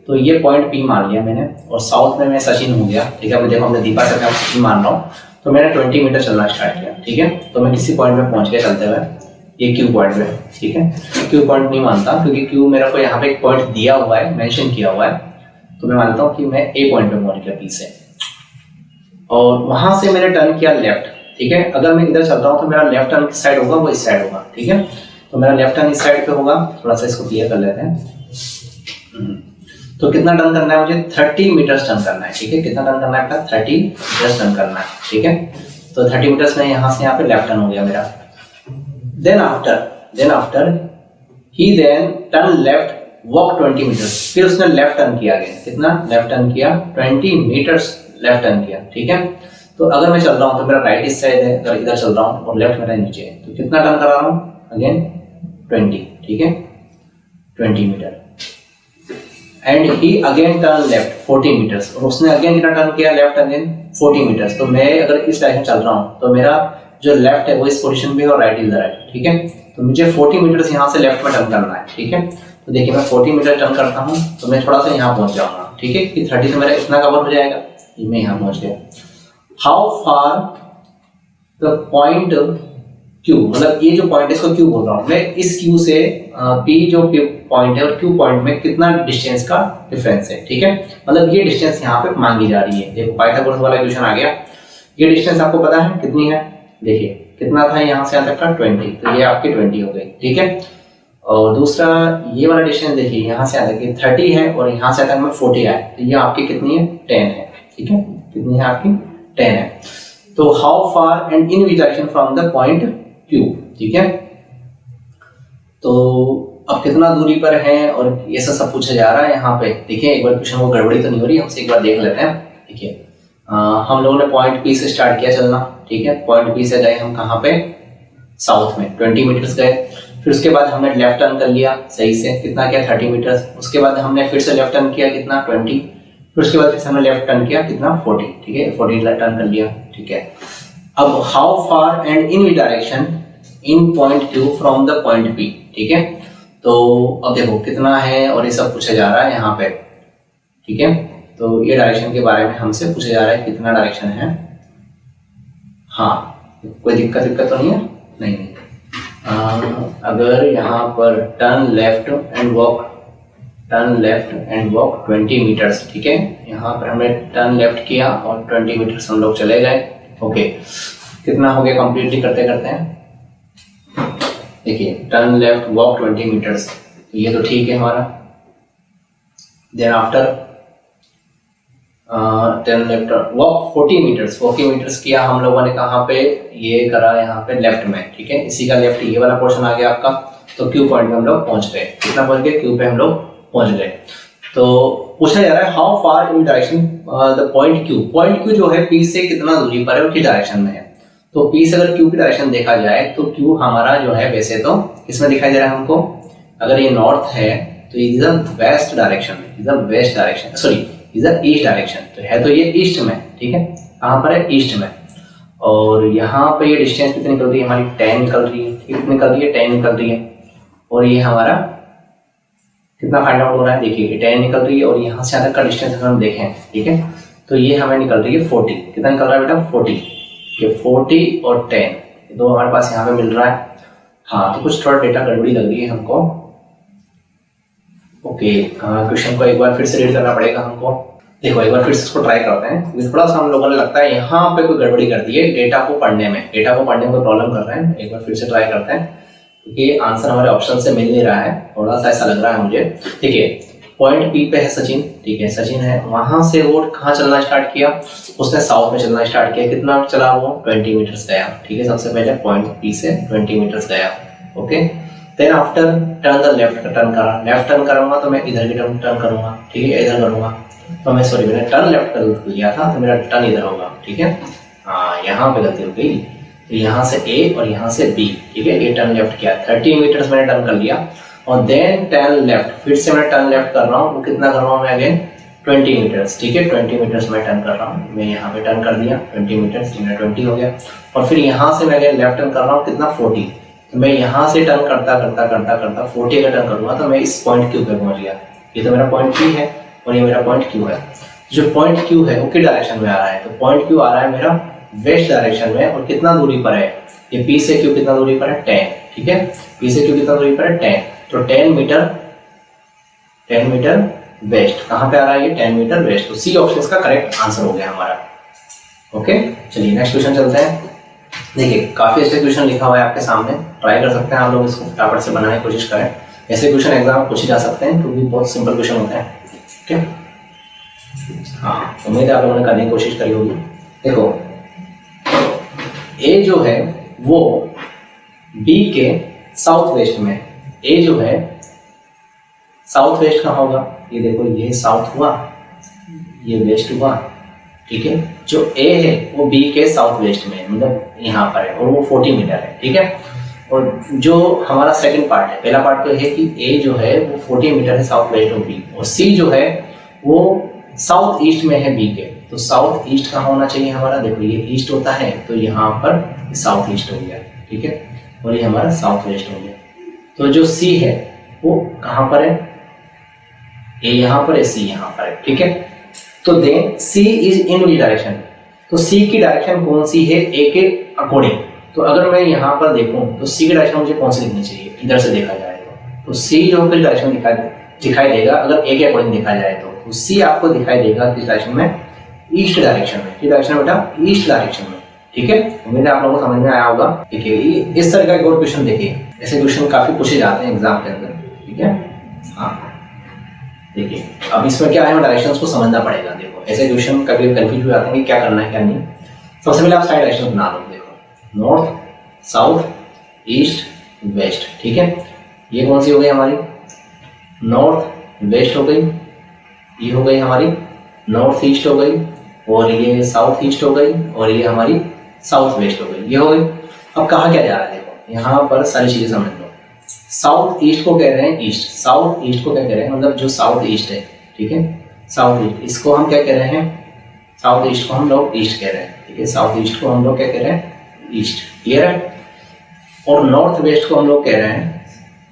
तो ये पॉइंट P मान लिया मैंने और साउथ में मैं सचिन हो गया, ठीक है। अब देखो हमने दीपा से सचिन मान रहा हूँ, तो मैंने 20 मीटर चलना स्टार्ट किया, ठीक है। तो मैं किसी पॉइंट में पहुंच गया चलते हुए, ये Q पॉइंट में, ठीक है। Q पॉइंट नहीं मानता क्योंकि Q मेरे को यहाँ पे एक पॉइंट दिया हुआ है, मेंशन किया हुआ है, तो मैं मानता हूँ कि मैं A पॉइंट पे पहुंच गया P से, और वहां से मैंने टर्न किया लेफ्ट, ठीक है। अगर मैं इधर चल रहा हूँ तो मेरा लेफ्ट टर्न किस साइड होगा, वो इस साइड होगा, ठीक है। तो मेरा लेफ्ट टर्न इस साइड पे होगा, थोड़ा सा इसको क्लियर कर लेते हैं। तो कितना टर्न करना है मुझे 30 मीटर टर्न करना है, ठीक है। कितना टर्न करना है 30 मीटर टर्न करना है, ठीक है। तो 30 मीटर्स में यहाँ से यहाँ पे लेफ्ट टर्न हो गया मेरा। Then after he then turn left walk 20 metres, फिर उसने लेफ्ट टर्न किया गया, कितना लेफ्ट टर्न किया 20 मीटर्स लेफ्ट टर्न किया, ठीक है। तो अगर मैं चल रहा हूँ तो मेरा राइट इस साइड है, अगर इधर चल रहा हूँ और लेफ्ट मेरा नीचे है, तो कितना टर्न कर रहा हूँ अगेन 20, ठीक है 20 metre. And he again turn left 40 metres, और उसने अगेन कितना टर्न किया लेफ्ट अगेन 40 मीटर्स। तो मैं अगर इस डायरेक्शन चल रहा हूँ तो मेरा जो लेफ्ट है वो इस पोजीशन पे और राइट इधर है, ठीक है। तो मुझे 40 मीटर्स यहाँ से लेफ्ट में टर्न करना है, ठीक है। तो देखिए मैं 40 मीटर टर्न करता हूँ तो मैं थोड़ा सा यहाँ पहुंच जाऊंगा, ठीक है, कि 30 से मेरा इतना कवर हो जाएगा, ये मैं यहाँ पहुंच गया। How far the point Q, मतलब ये जो पॉइंट है इसको Q बोल रहा हूँ मैं, इस Q से P जो पॉइंट है और Q पॉइंट में कितना डिस्टेंस का डिफरेंस है, ठीक है। मतलब ये डिस्टेंस यहाँ पे मांगी जा रही है। देखो पाइथागोरस वाला इक्वेशन आ गया, ये डिस्टेंस आपको पता है कितनी है, देखिए कितना था यहाँ से यहाँ तक का 20, तो ये आपकी 20 हो गई, ठीक है। और दूसरा ये वाला डिस्टेंस देखिए यहाँ से यहाँ तक 30 है और यहाँ से तक में 40 है, तो ये आपकी कितनी है 10 है, ठीक है, कितनी है आपकी 10 है। तो how far and in which direction from the point Q, ठीक है। तो अब कितना दूरी पर है और ये सब पूछा जा रहा है यहाँ पे। देखिए एक बार क्वेश्चन को गड़बड़ी तो नहीं हो रही, हमसे एक बार देख लेते हैं। देखिए हम लोगों ने पॉइंट P से स्टार्ट किया चलना, ठीक है। पॉइंट P से गए हम कहाँ पे साउथ में 20 मीटर्स गए, फिर उसके बाद हमने लेफ्ट टर्न कर लिया सही से, कितना किया 30 मीटर्स। उसके बाद हमने फिर से लेफ्ट टर्न किया कितना 20, फिर उसके बाद फिर हमने लेफ्ट टर्न किया कितना 40, ठीक है 40 लेफ्ट टर्न कर लिया, ठीक है। अब how far and in which direction in point Q from the point P, ठीक है। तो अब देखो कितना है और ये सब पूछा जा रहा है यहाँ पे, ठीक है। तो ये डायरेक्शन के बारे में हमसे पूछा जा रहा है कितना डायरेक्शन है। हाँ कोई दिक्कत तो नहीं है, नहीं। अगर यहाँ पर turn left and walk turn left and walk 20 metres, ठीक है। यहाँ पर हमने टर्न लेफ्ट किया और 20 मीटर्स हम लोग चले गए। ओके, कितना हो गया कंप्लीटली करते करते हैं। देखिए टर्न लेफ्ट वॉक 20 मीटर्स, तो ये तो ठीक है हमारा। Then after turn left walk 40 metres, 40 metres किया हम लोगों ने कहाँ पे, ये करा यहाँ पे लेफ्ट में, ठीक है। इसी का लेफ्ट ये वाला पोर्शन आ गया आपका। तो क्यू पॉइंट में हम लोग पहुंच गए। कितना पहुंच गए, क्यू पे हम लोग पहुंच गए। तो पूछा जा रहा है how far in direction the point Q. Point Q जो है पी से कितना दूरी पर है और किस डायरेक्शन में है। तो पी से अगर क्यू की डायरेक्शन देखा जाए तो क्यू हमारा जो है वैसे तो किसमें दिखाई दे रहा है हमको, अगर ये नॉर्थ है तो is the west direction, is the west direction, sorry is the east direction. तो है तो ये ईस्ट में, ठीक है। कहाँ पर है, ईस्ट में। और यहाँ पे ये डिस्टेंस कितनी निकल रही है हमारी, 10 निकल रही है। कितनी निकल रही है, 10 निकल रही है। और ये हमारा कितना फाइंड आउट हो रहा है, देखिए 10 निकल रही है और यहाँ से तक का डिस्टेंस अगर हम देखें, ठीक है, तो ये हमें निकल रही है 40। कितना निकल रहा है बेटा, 40। ये 40 और 10 दो हमारे पास यहाँ पे मिल रहा है। हाँ, तो कुछ थोड़ा डेटा गड़बड़ी लग रही है हमको। ओके, क्वेश्चन को एक बार फिर से रीड करना पड़ेगा हमको। देखो एक बार फिर से इसको ट्राई करते हैं, क्योंकि थोड़ा सा हम लोगों ने लगता है यहाँ पे कोई गड़बड़ी कर दी है डेटा को पढ़ने में, कोई प्रॉब्लम कर रहे हैं। एक बार फिर से ट्राई करते हैं, क्योंकि आंसर हमारे ऑप्शन से मिल नहीं रहा है, थोड़ा सा ऐसा लग रहा है मुझे। देखिए पॉइंट पी पे है सचिन, ठीक है, सचिन है। वहां से वो कहाँ चलना स्टार्ट किया, उसने साउथ में चलना स्टार्ट किया। कितना चला वो, 20 मीटर्स गया, ठीक है। सबसे पहले पॉइंट पी से 20 मीटर्स गया। Okay, then after turn the left, turn करा, लेफ्ट टर्न करूंगा तो मैं इधर की टर्न करूंगा, ठीक है, इधर करूंगा। तो मैं सॉरी, मैंने टर्न लेफ्ट कर लिया था तो मेरा टर्न इधर होगा, ठीक है। हाँ, यहाँ पे गलती हो गई। तो यहाँ से ए और यहाँ से बी, ठीक है, ये टर्न लेफ्ट किया, 30 मीटर्स मैंने टर्न कर लिया। और देन टर्न लेफ्ट, फिर से मैं टर्न लेफ्ट कर रहा हूँ। वो कितना कर रहा हूँ मैं, अगेन 20 मीटर्स, ठीक है, 20 मीटर्स मैं टर्न कर रहा हूँ। मैं यहाँ पे टर्न कर दिया 20 मीटर्स, मेरा 20 हो गया। और फिर यहाँ से मैं अगेन लेफ्ट टर्न कर रहा हूँ, कितना 40। तो मैं यहाँ से टर्न करता 40 का टर्न करूँगा तो मैं इस पॉइंट क्यू पे पहुँच गया। ये तो मेरा पॉइंट पी है और ये मेरा पॉइंट क्यू है। जो पॉइंट क्यू है वो किस डायरेक्शन में आ रहा है, तो पॉइंट क्यू आ रहा है मेरा वेस्ट डायरेक्शन में। और कितना दूरी पर है, ये पी से क्यू कितना दूरी पर है, 10, ठीक है। पी से क्यू कितना दूरी पर है, 10। तो 10 मीटर वेस्ट, कहाँ पे आ रहा है ये, 10 मीटर वेस्ट। तो सी ऑप्शन का करेक्ट आंसर हो गया हमारा। ओके, चलिए नेक्स्ट क्वेश्चन चलते हैं। देखिए काफी अच्छे क्वेश्चन लिखा हुआ है आपके सामने, ट्राई कर सकते हैं आप लोग, इसको फटाफट से बनाने की कोशिश करें। ऐसे क्वेश्चन एग्जाम पूछे जा सकते हैं क्योंकि बहुत सिंपल क्वेश्चन होते हैं, ठीक है। हाँ, उम्मीद है आप लोगों ने करने की कोशिश करी होगी। देखो ए जो है वो बी के साउथ वेस्ट में, ए जो है साउथ वेस्ट कहाँ होगा, ये देखो ये साउथ हुआ, ये वेस्ट हुआ, ठीक है। जो ए है वो बी के साउथ वेस्ट में, मतलब यहाँ पर है, और वो 40 मीटर है, ठीक है। और जो हमारा सेकंड पार्ट है, पहला पार्ट तो है कि ए जो है वो 40 मीटर है साउथ वेस्ट ऑफ बी, और सी जो है वो साउथ ईस्ट में है बी के। तो साउथ ईस्ट कहाँ होना चाहिए हमारा, देखो ये ईस्ट होता है तो यहाँ पर साउथ ईस्ट हो गया, ठीक है, और ये हमारा साउथ वेस्ट हो गया। तो जो सी है वो कहाँ पर है, ए यहाँ पर है, सी यहाँ पर है, ठीक है। तो then C is in which direction, तो सी की डायरेक्शन कौन सी है, ए के अकॉर्डिंग। तो अगर मैं यहाँ पर देखूं तो सी की डायरेक्शन मुझे कौन सी लिखनी चाहिए, इधर से देखा जाए तो सी जो कुछ डायरेक्शन दिखाई देगा अगर ए के अकॉर्डिंग देखा जाए तो सी आपको दिखाई देगा किस डायरेक्शन में, ईस्ट डायरेक्शन में। किस डायरेक्शन में बेटा, ईस्ट डायरेक्शन में, ठीक है। उम्मीद है आप लोगों को समझ में आया होगा। देखिए इस तरह का एक और क्वेश्चन देखिए, ऐसे क्वेश्चन काफी पूछे जाते हैं एग्जाम के अंदर, ठीक है। हाँ देखिए अब इसमें क्या है, डायरेक्शंस को समझना पड़ेगा। देखो ऐसे क्वेश्चन कभी कंफ्यूज हो जाते हैं कि क्या करना है क्या नहीं। सबसे पहले आप साइड डायरेक्शन बना लो, देखो नॉर्थ, साउथ, ईस्ट, वेस्ट, ठीक है। ये कौन सी हो गई हमारी, नॉर्थ वेस्ट हो गई, ये हो गई हमारी नॉर्थ ईस्ट हो गई, और ये साउथ ईस्ट हो गई, और ये हमारी साउथ वेस्ट हो गई, ये हो गई। अब कहा क्या जा रहा है, देखो यहाँ पर सारी चीजें समझ लो। साउथ ईस्ट को कह रहे हैं ईस्ट, साउथ ईस्ट को क्या कह रहे हैं, मतलब जो साउथ ईस्ट है, ठीक है, साउथ ईस्ट, इसको हम क्या कह रहे हैं, साउथ ईस्ट को हम लोग ईस्ट कह रहे हैं, ठीक है। साउथ ईस्ट को हम लोग क्या कह रहे हैं, ईस्ट, क्लियर है। और नॉर्थ वेस्ट को हम लोग कह रहे हैं,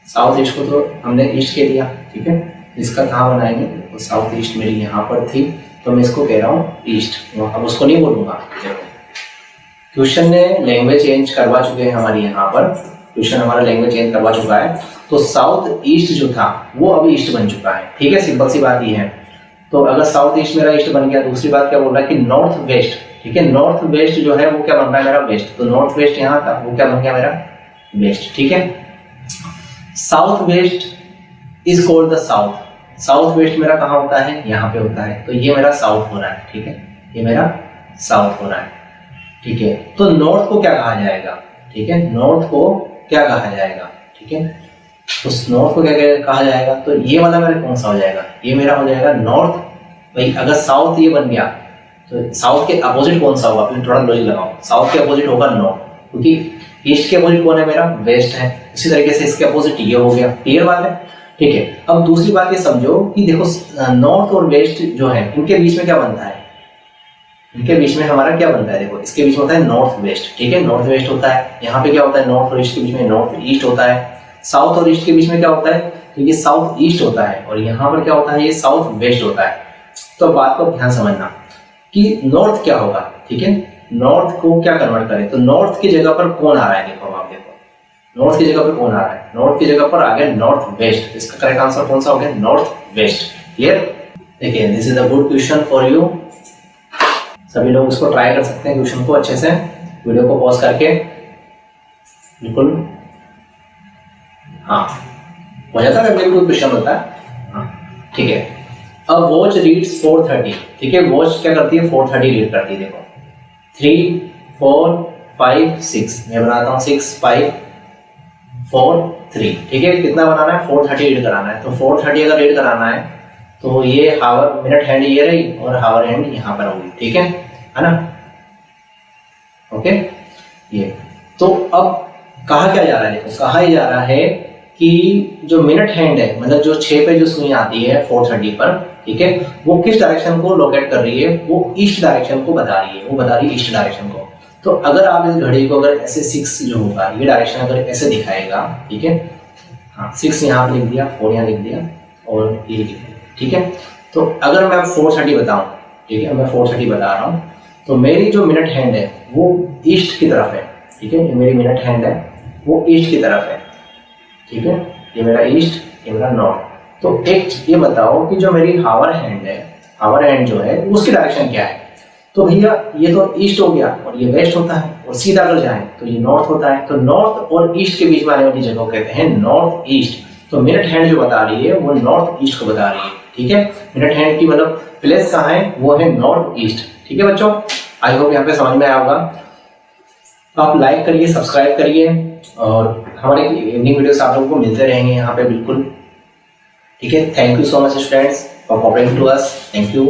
साउथ ईस्ट को तो हमने ईस्ट कह दिया, ठीक है। इसका कहाँ बनाएंगे, तो साउथ ईस्ट मेरी यहाँ पर थी तो मैं इसको कह रहा हूँ ईस्ट, अब उसको नहीं बोलूंगा। क्वेश्चन ने लैंग्वेज चेंज करवा चुके हैं हमारी यहाँ पर, क्वेश्चन हमारा लैंग्वेज चेंज करवा चुका है। तो साउथ ईस्ट जो था वो अभी ईस्ट बन चुका है, ठीक है, सिंपल सी बात ये है। तो अगर साउथ ईस्ट मेरा ईस्ट बन गया, दूसरी बात क्या बोल रहा है कि नॉर्थ वेस्ट, ठीक है, नॉर्थ वेस्ट जो है वो क्या बन रहा है मेरा वेस्ट, तो नॉर्थ वेस्ट यहाँ था वो क्या बन गया मेरा वेस्ट, ठीक है। South west is called the south, south west मेरा कहाँ होता है, यहाँ पे होता है, तो ये मेरा साउथ हो रहा है, ठीक है, ये मेरा साउथ हो रहा है, ठीक है। तो नॉर्थ को क्या कहा जाएगा, ठीक है, नॉर्थ को क्या कहा जाएगा, ठीक है, तो नॉर्थ को क्या कहा जाएगा, तो ये वाला मेरा कौन सा हो जाएगा, ये मेरा हो जाएगा नॉर्थ। भाई अगर साउथ ये बन गया तो साउथ के अपोजिट कौन सा होगा, फिर थोड़ा लॉजिक लगाओ, साउथ के अपोजिट होगा नॉर्थ, क्योंकि ईस्ट के अपोजिट कौन है मेरा वेस्ट है, उसी तरीके से इसके अपोजिट ये हो गया, क्लियर बात है, ठीक है। अब दूसरी बात ये समझो कि देखो नॉर्थ और वेस्ट जो है इनके बीच में क्या बनता है, इनके बीच में हमारा क्या बनता है, देखो इसके बीच में होता है नॉर्थ वेस्ट, ठीक है, नॉर्थ वेस्ट होता है, यहाँ पे क्या होता है नॉर्थ और ईस्ट के बीच में नॉर्थ ईस्ट होता है, साउथ और ईस्ट के बीच में क्या होता है, तो ये साउथ ईस्ट होता है, और यहाँ पर क्या होता है ये साउथ वेस्ट होता है। तो बात को ध्यान समझना कि नॉर्थ क्या होगा, ठीक है, नॉर्थ को क्या कन्वर्ट करें, तो नॉर्थ की जगह पर कौन आ रहा है, देखो आप देखो नॉर्थ की जगह पर कौन आ रहा है, नॉर्थ की जगह पर आ गया नॉर्थ वेस्ट, इसका करेक्ट आंसर कौन सा हो गया नॉर्थ वेस्ट, क्लियर। देखिए this is a good question for you, सभी लोग इसको ट्राई कर सकते हैं क्वेश्चन को अच्छे से, वीडियो को पॉज करके, बिल्कुल हाँ हो जाता है, बिल्कुल क्वेश्चन होता है, हाँ ठीक है। अब वॉच रीड्स 4:30, ठीक है, वॉच क्या करती है 4:30 रीड करती है, देखो 3 4 5 6, मैं बनाता हूँ 6 5 4 3, ठीक है, कितना बनाना है 4:30 रीड कराना है, तो 4:30 अगर रीड कराना है तो ये हावर मिनट हैंड ये रही और हावर हैंड यहाँ पर होगी, ठीक है ना, ओके। ये तो अब कहा क्या जा रहा है, देखो कहा ही जा रहा है कि जो मिनट हैंड है, मतलब जो 6 पे जो सुई आती है 4:30 पर, ठीक है, वो किस डायरेक्शन को लोकेट कर रही है, वो ईस्ट डायरेक्शन को बता रही है, वो बता रही है ईस्ट डायरेक्शन को। तो अगर आप इस घड़ी को अगर ऐसे 6 जो होगा ये डायरेक्शन अगर ऐसे दिखाएगा, ठीक है, हाँ 6 यहाँ पे लिख दिया, 4 यहाँ लिख दिया और ये लिख दिया, ठीक है। तो अगर मैं 4:30 बताऊं, ठीक है, मैं 4:30 बता रहा हूँ, तो मेरी जो मिनट हैंड है वो ईस्ट की तरफ है, ठीक है, मेरी मिनट हैंड है वो ईस्ट की तरफ है, ठीक है, ये मेरा ईस्ट, ये मेरा नॉर्थ। तो एक ये बताओ कि जो मेरी हावर हैंड है, हावर हैंड जो है उसकी डायरेक्शन क्या है, तो भैया ये तो ईस्ट हो गया और ये वेस्ट होता है, और सीधा अगर जाए तो ये नॉर्थ होता है, तो नॉर्थ और ईस्ट के बीच में आने वाली जगह को कहते हैं नॉर्थ ईस्ट। तो मिनट हैंड जो बता रही है वो नॉर्थ ईस्ट को बता रही है, ठीक है, मिनट हैंड की मतलब प्लेस कहाँ है, वो है नॉर्थ ईस्ट, ठीक है बच्चों। आई होप यहाँ पे समझ में आया होगा। आप लाइक करिए, सब्सक्राइब करिए, और हमारे इवनिंग वीडियोस आप लोगों को मिलते रहेंगे यहाँ पे, बिल्कुल ठीक है। Thank you so much students for cooperating to us, thank you.